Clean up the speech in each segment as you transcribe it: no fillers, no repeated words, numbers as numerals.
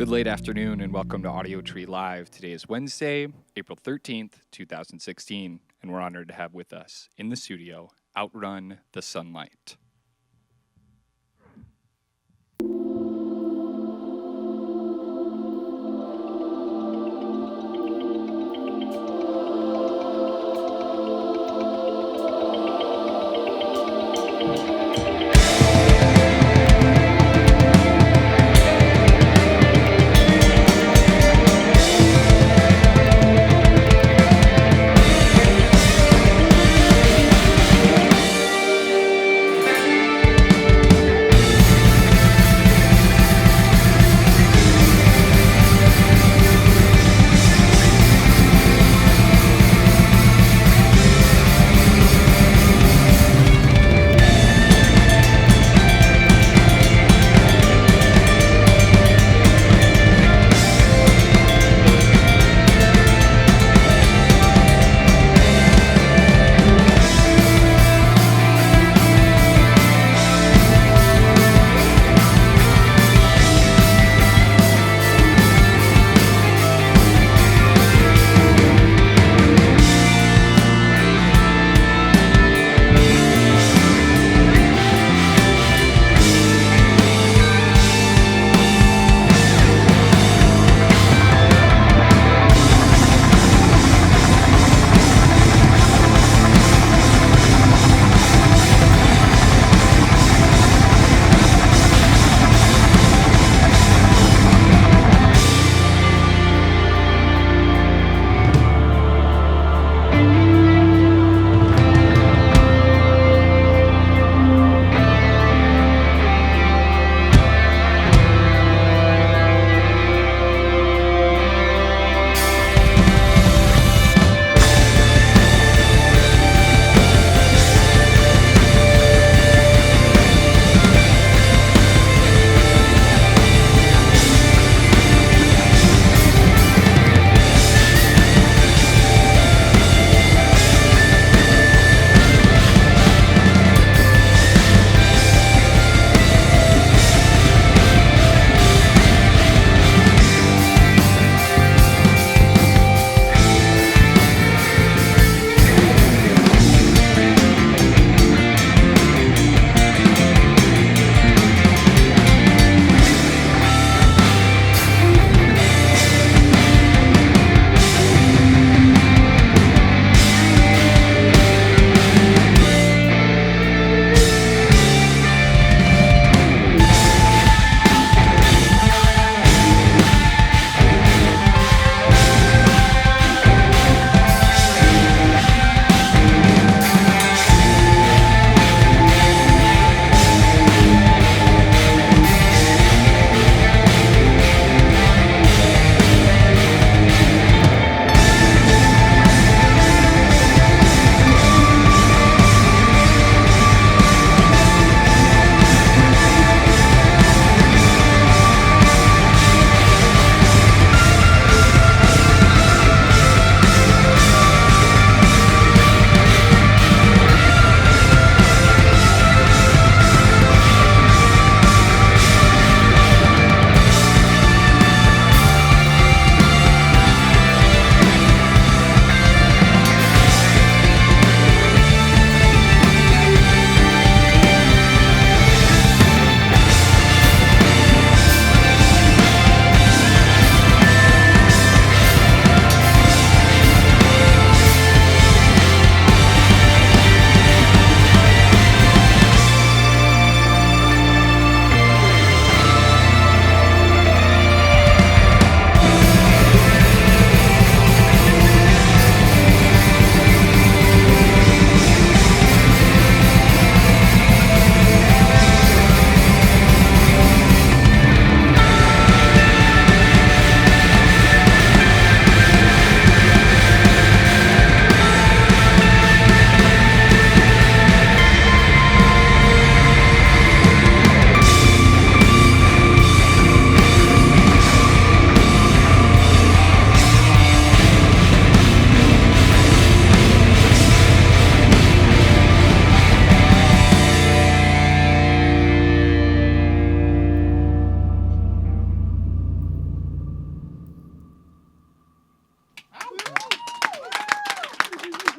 Good late afternoon and welcome to Audiotree Live. Today is Wednesday, April 13th, 2016, and we're honored to have with us in the studio, Outrun the Sunlight.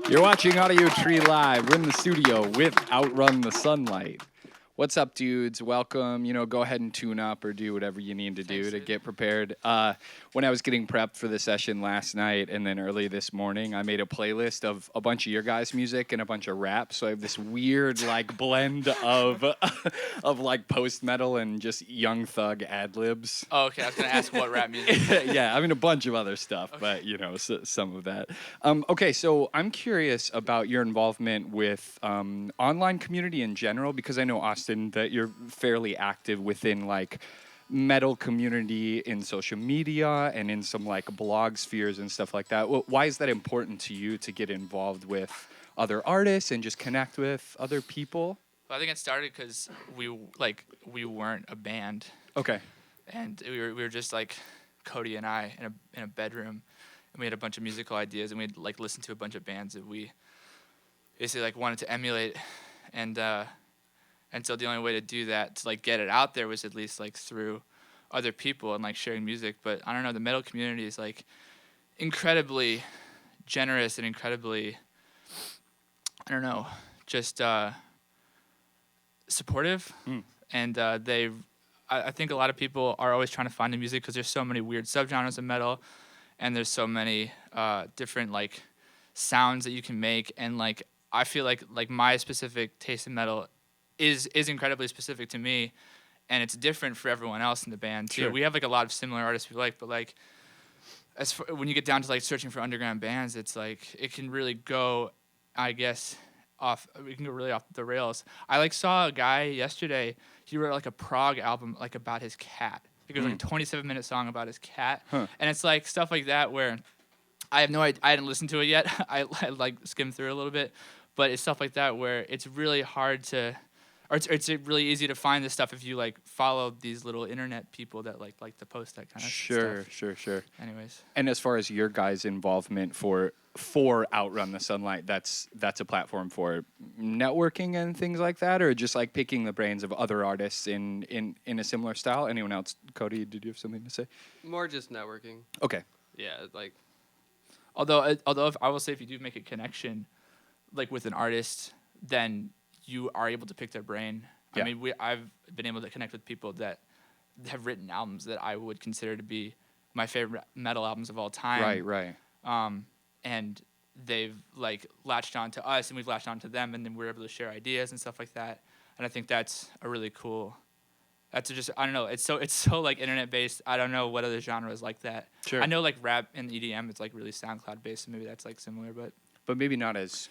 You're watching Audiotree Live. We're in the studio with Outrun the Sunlight. What's up, dudes? Welcome. Go ahead and tune up or do whatever you need to do to get prepared. When I was getting prepped for the session last night and then early this morning, I made a playlist of a bunch of your guys' music and a bunch of rap. So I have this weird blend of post metal and just Young Thug ad libs. Oh, okay. I was gonna ask what rap music. Yeah, I mean a bunch of other stuff, okay. But some of that. Okay, so I'm curious about your involvement with online community in general, because I know, Austin, that you're fairly active within metal community in social media and in some blog spheres and stuff like that. Why is that important to you to get involved with other artists and just connect with other people? Well, I think it started because we weren't a band. Okay. And we were just Cody and I in a bedroom, and we had a bunch of musical ideas, and we'd listened to a bunch of bands that we basically wanted to emulate, and so the only way to do that, to get it out there, was at least through other people and sharing music. But I don't know, the metal community is incredibly generous and incredibly, I don't know, just supportive. And I think a lot of people are always trying to find new music because there's so many weird subgenres of metal, and there's so many different sounds that you can make. And I feel like my specific taste in metal is incredibly specific to me, and it's different for everyone else in the band too. Sure. We have a lot of similar artists we like, but when you get down to searching for underground bands, it's it can really go, I guess, we can go really off the rails. I saw a guy yesterday. He wrote a prog album about his cat. It was a 27-minute song about his cat, and it's stuff like that where I have no idea. I hadn't listened to it yet. I skimmed through it a little bit, but it's stuff like that where it's really hard to. Or it's really easy to find this stuff if you follow these little internet people that like to post that kind of stuff. Sure. Anyways. And as far as your guys' involvement for Outrun the Sunlight, that's a platform for networking and things like that, or just picking the brains of other artists in a similar style? Anyone else? Cody, did you have something to say? More just networking. Okay. Yeah, Although if I will say, if you do make a connection with an artist, then you are able to pick their brain. Yeah. I mean, I've been able to connect with people that have written albums that I would consider to be my favorite metal albums of all time. Right. And they've latched on to us, and we've latched on to them, and then we're able to share ideas and stuff like that. And I think that's a really cool. That's just, I don't know. It's so internet based. I don't know what other genres like that. Sure. I know rap and EDM. It's really SoundCloud based, so maybe that's similar, but maybe not as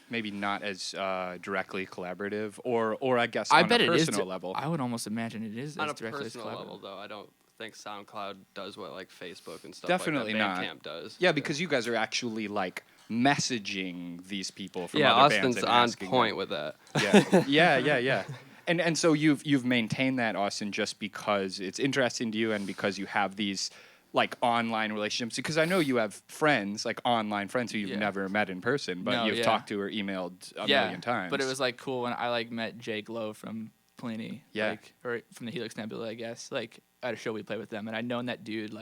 directly collaborative, or I guess on a personal level. I would almost imagine it is on as a directly personal as level, though. I don't think SoundCloud does what Facebook and stuff Definitely like that not. Bandcamp does. Yeah, because you guys are actually messaging these people from other Austin's bands and on point them. With that. Yeah. And so you've maintained that, Austin, just because it's interesting to you and because you have these online relationships, because I know you have friends, online friends who you've never met in person, but you've talked to or emailed a million times. But it was cool when I met Jay Glow from Pliny, or from the Helix Nebula, I guess, at a show we played with them, and I'd known that dude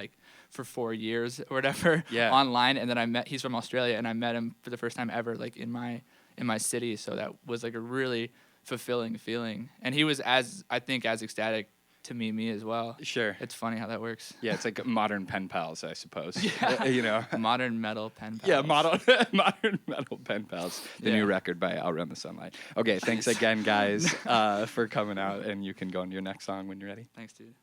for 4 years or whatever online, and then he's from Australia, and I met him for the first time ever in my city, so that was a really fulfilling feeling, and he was as ecstatic to me as well. Sure. It's funny how that works. Yeah, it's modern pen pals, I suppose. Yeah. Modern metal pen pals. Yeah, modern metal pen pals. The new record by Outrun the Sunlight. Okay, thanks again, guys, for coming out, and you can go into your next song when you're ready. Thanks, dude.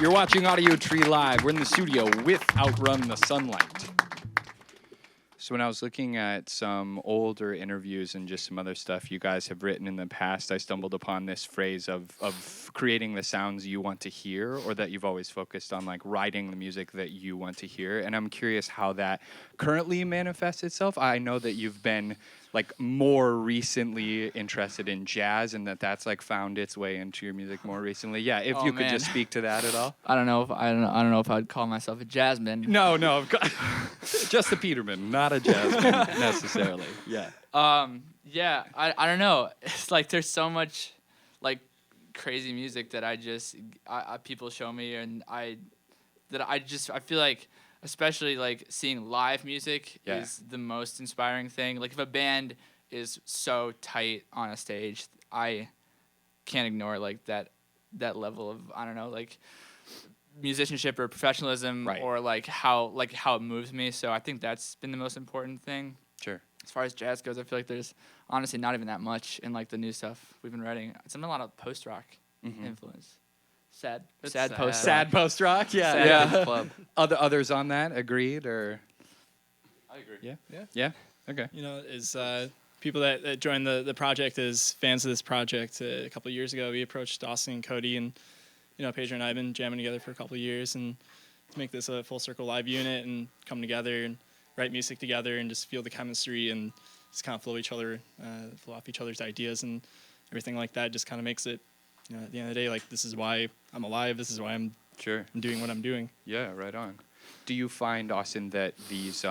You're watching Audiotree Live. We're in the studio with Outrun the Sunlight. So when I was looking at some older interviews and just some other stuff you guys have written in the past, I stumbled upon this phrase of creating the sounds you want to hear, or that you've always focused on, like writing the music that you want to hear. And I'm curious how that currently manifests itself. I know that you've been like more recently interested in jazz, and that's like found its way into your music more recently. Yeah, if you could just speak to that at all. I don't know if I'd call myself a jazzman. No, just a Peterman, not a jazzman necessarily. Yeah. Yeah, I don't know. It's like there's so much like crazy music that I people show me, and I feel like, especially like seeing live music is the most inspiring thing. Like if a band is so tight on a stage, I can't ignore like that level of, I don't know, like musicianship or professionalism, or like how it moves me. So I think that's been the most important thing. Sure. As far as jazz goes, I feel like there's honestly not even that much in like the new stuff we've been writing. It's been a lot of post rock influence. Sad post rock. Yeah. Club. Others on that agreed, or I agree. Yeah. Okay. You know, is people that joined the project as fans of this project a couple of years ago. We approached Dawson and Cody, and Pedro and I have been jamming together for a couple of years, and to make this a full circle live unit and come together and write music together and just feel the chemistry and just kind of flow off each other's ideas and everything like that. Just kind of makes it, at the end of the day, like, this is why I'm alive. This is why I'm doing what I'm doing. Yeah, right on. Do you find, Austin, that these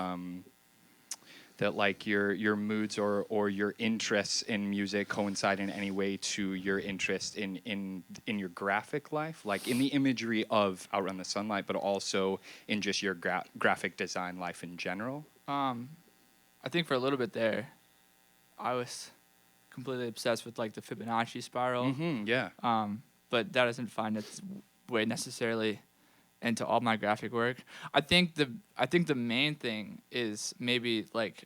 that like your moods or your interests in music coincide in any way to your interest in your graphic life, like in the imagery of Outrun the Sunlight, but also in just your graphic design life in general? I think for a little bit there, I was completely obsessed with like the Fibonacci spiral. Yeah. But that doesn't find its way necessarily into all my graphic work. I think the main thing is maybe like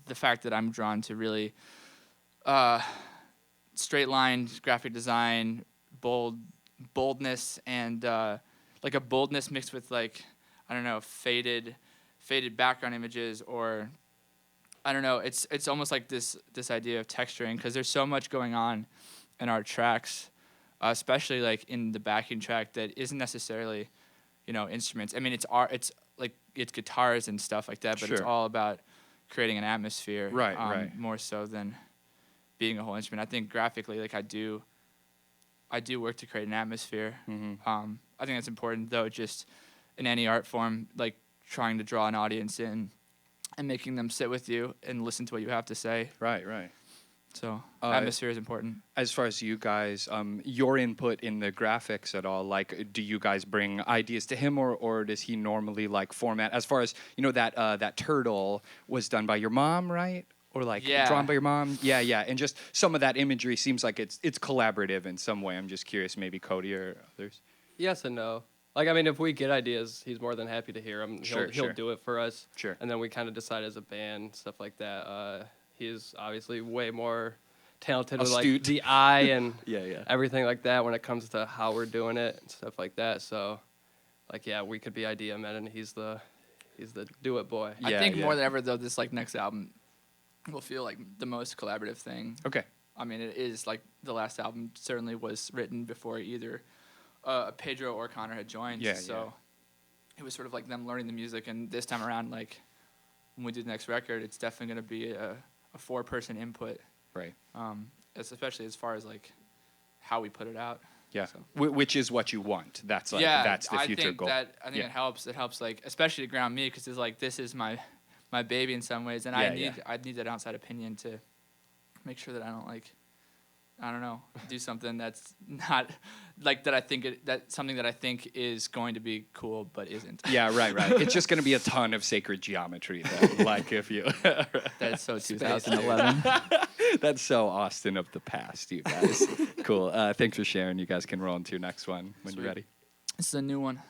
the fact that I'm drawn to really straight line graphic design, boldness, and like a boldness mixed with like, I don't know, faded background images, or I don't know. It's almost like this idea of texturing, because there's so much going on in our tracks, especially like in the backing track that isn't necessarily, instruments. I mean, it's guitars and stuff like that, but it's all about creating an atmosphere, right. More so than being a whole instrument. I think graphically, like I do work to create an atmosphere. I think that's important, though, just in any art form, like trying to draw an audience in and making them sit with you and listen to what you have to say. Right. So atmosphere is important. As far as you guys, your input in the graphics at all, like, do you guys bring ideas to him, or does he normally like format? As far as that turtle was done by your mom, right? Or like drawn by your mom? Yeah. And just some of that imagery seems like it's collaborative in some way. I'm just curious, maybe Cody or others. Yes and no. Like, I mean, if we get ideas, he's more than happy to hear them. He'll do it for us. Sure. And then we kind of decide as a band, stuff like that. He's obviously way more talented with like the eye and everything like that when it comes to how we're doing it and stuff like that. So, like, we could be idea men, and he's the do it boy. I think more than ever though, this like next album will feel like the most collaborative thing. Okay. I mean, it is like the last album certainly was written before either Pedro or Connor had joined. It was sort of like them learning the music, and this time around, like when we do the next record, it's definitely going to be a 4-person input. Right. Especially as far as like how we put it out. Yeah. So. Which is what you want. That's like that's the future goal. I think it helps. It helps, like, especially to ground me, because it's like this is my baby in some ways, and I need that outside opinion to make sure that I don't like, I don't know, do something that's not like something that I think is going to be cool but isn't. Yeah, right. It's just going to be a ton of sacred geometry, though. Like if you. That's so 2011. That's so Austin of the past, you guys. Cool. Thanks for sharing. You guys can roll into your next one when you're ready. This is a new one.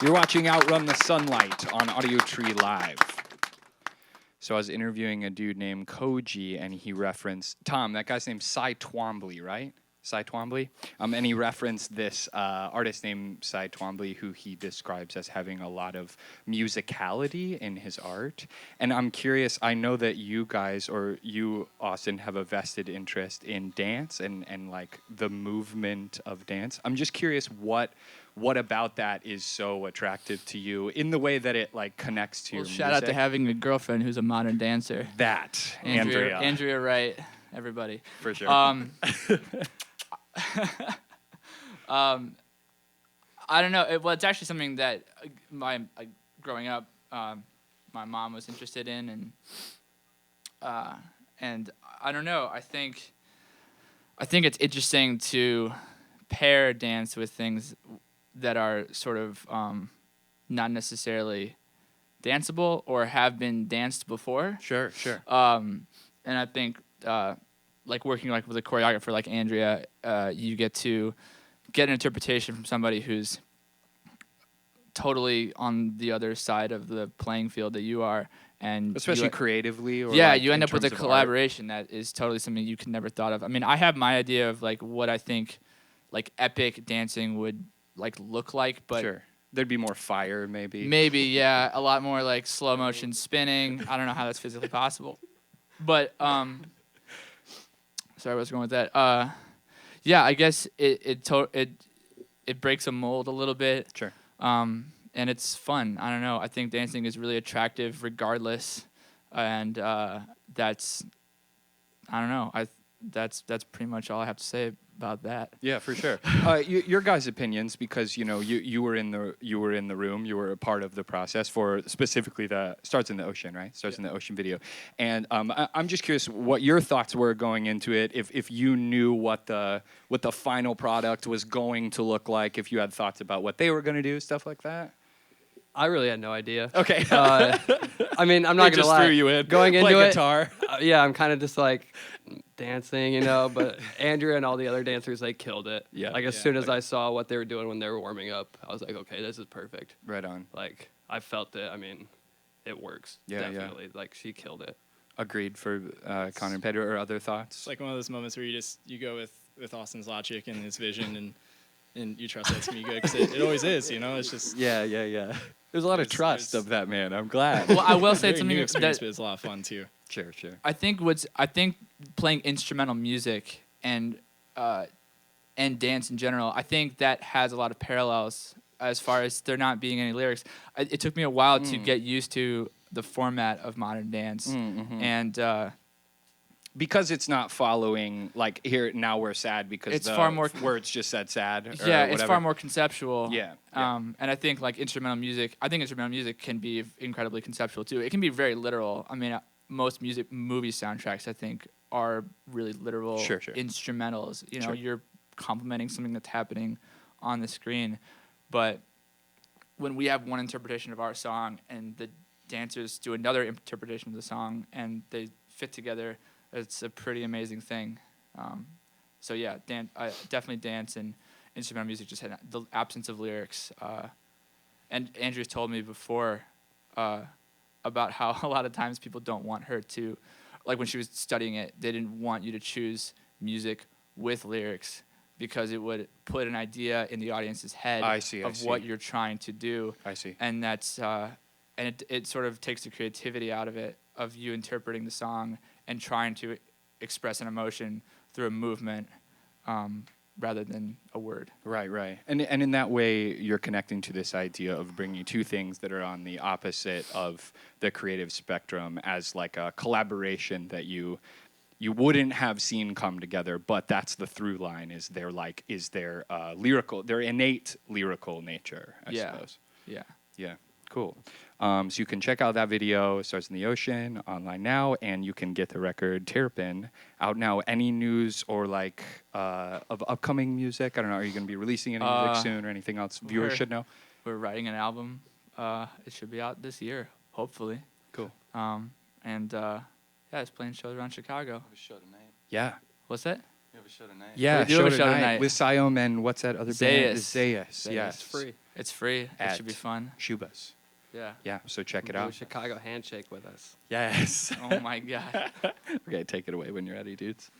You're watching Outrun the Sunlight on Audiotree Live. So I was interviewing a dude named Koji, and he referenced, Tom, that guy's named Cy Twombly, right? Cy Twombly. And he referenced this artist named Cy Twombly, who he describes as having a lot of musicality in his art. And I'm curious, I know that you guys, or you, Austin, have a vested interest in dance and like the movement of dance. I'm just curious what about that is so attractive to you in the way that it like connects to your music. Shout out to having a girlfidend who's a modern dancer. That, Andrea Wright, everybody. For sure. I don't know. It's actually something that growing up, my mom was interested in, and I don't know. I think it's interesting to pair dance with things that are sort of not necessarily danceable or have been danced before. Sure. And I think like working like with a choreographer like Andrea, you get to get an interpretation from somebody who's totally on the other side of the playing field that you are, and especially creatively. Or yeah, like you end up with a terms of collaboration that is totally something you could never thought of. I mean, I have my idea of like what I think like epic dancing would like look like, but sure. There'd be more fire, maybe. Maybe, yeah, a lot more like slow motion spinning. I don't know how that's physically possible, but sorry, where was I going with that? Yeah, I guess it breaks a mold a little bit. Sure. And it's fun. I don't know. I think dancing is really attractive, regardless, and that's I don't know. That's pretty much all I have to say about that. Yeah, for sure. Your guys' opinions, because you were in the room, you were a part of the process for specifically the Starts in the Ocean, right? Starts in the Ocean video, and I'm just curious what your thoughts were going into it. If you knew what the final product was going to look like, if you had thoughts about what they were going to do, stuff like that. I really had no idea. Okay. I mean, I'm not gonna just lie. threw you in. Going Play into guitar. Yeah, I'm kind of just like dancing, But Andrea and all the other dancers, they killed it. Yeah. Like as soon as I saw what they were doing when they were warming up, I was like, okay, this is perfect. Right on. Like I felt it. I mean, it works. Yeah, definitely. Yeah. Like she killed it. Agreed for Connor and Pedro, or other thoughts? It's like one of those moments where you go with Austin's logic and his vision and you trust that's gonna be good, because it always is. It's just Yeah. There's a lot of trust of that man. I'm glad. Well, I will say it's very new something experience, that but it's a lot of fun too. Sure. I think playing instrumental music and dance in general, I think that has a lot of parallels as far as there not being any lyrics. It took me a while to get used to the format of modern dance, and because it's not following like here now we're sad because it's the far more words just said sad. Yeah, or it's far more conceptual. Yeah. And I think like instrumental music can be incredibly conceptual too. It can be very literal. I mean, most movie soundtracks I think are really literal Sure. instrumentals. Sure. You're complementing something that's happening on the screen, but when we have one interpretation of our song and the dancers do another interpretation of the song and they fit together, it's a pretty amazing thing. So yeah, definitely dance and instrumental music just had the absence of lyrics. And Andrew's told me before about how a lot of times people don't want her to, like when she was studying it, they didn't want you to choose music with lyrics because it would put an idea in the audience's head of what you're trying to do. I see. And that's and it sort of takes the creativity out of it, of you interpreting the song and trying to express an emotion through a movement rather than a word. Right. And in that way, you're connecting to this idea of bringing two things that are on the opposite of the creative spectrum as like a collaboration that you wouldn't have seen come together, but that's the through line, is their lyrical, their innate lyrical nature, I suppose. Yeah, cool. So you can check out that video, Starts in the Ocean, online now, and you can get the record Terrapin out now. Any news or of upcoming music? I don't know, are you going to be releasing any music soon or anything else viewers should know? We're writing an album. It should be out this year, hopefully. Cool. It's playing shows around Chicago. We have a show tonight. Yeah. What's that? We have a show tonight. Yeah, We do have a show tonight. with Siom and what's that other band? Zayas. Yes. It's free. It's free. It should be fun. Shubas. Yeah. Yeah, so check it Do out. a Chicago handshake with us. Yes. Oh my God. Okay, take it away when you're ready, dudes.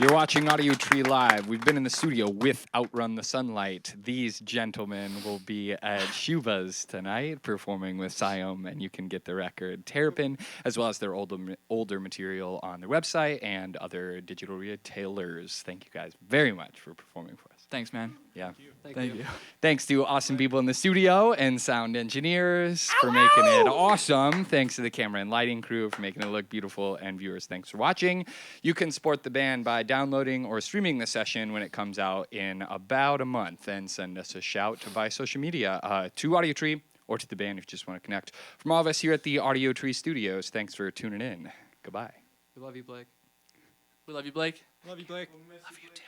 You're watching Audiotree Live. We've been in the studio with Outrun the Sunlight. These gentlemen will be at Shubha's tonight performing with Siom, and you can get the record Terrapin as well as their older material on their website and other digital retailers. Thank you guys very much for performing for us. Thanks, man. Yeah. Thank you. Thanks to awesome people in the studio and sound engineers for making it awesome. Thanks to the camera and lighting crew for making it look beautiful. And viewers, thanks for watching. You can support the band by downloading or streaming the session when it comes out in about a month. And send us a shout by social media to Audiotree or to the band if you just want to connect. From all of us here at the Audiotree Studios, thanks for tuning in. Goodbye. We love you, Blake. We love you, Blake. Love you, Blake. Love you too.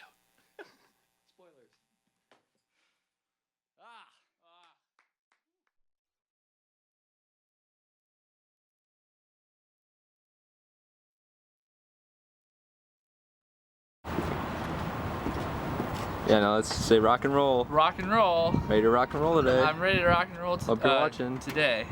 Yeah, now let's say rock and roll. Rock and roll. Ready to rock and roll today. I'm ready to rock and roll Hope you're watching. today.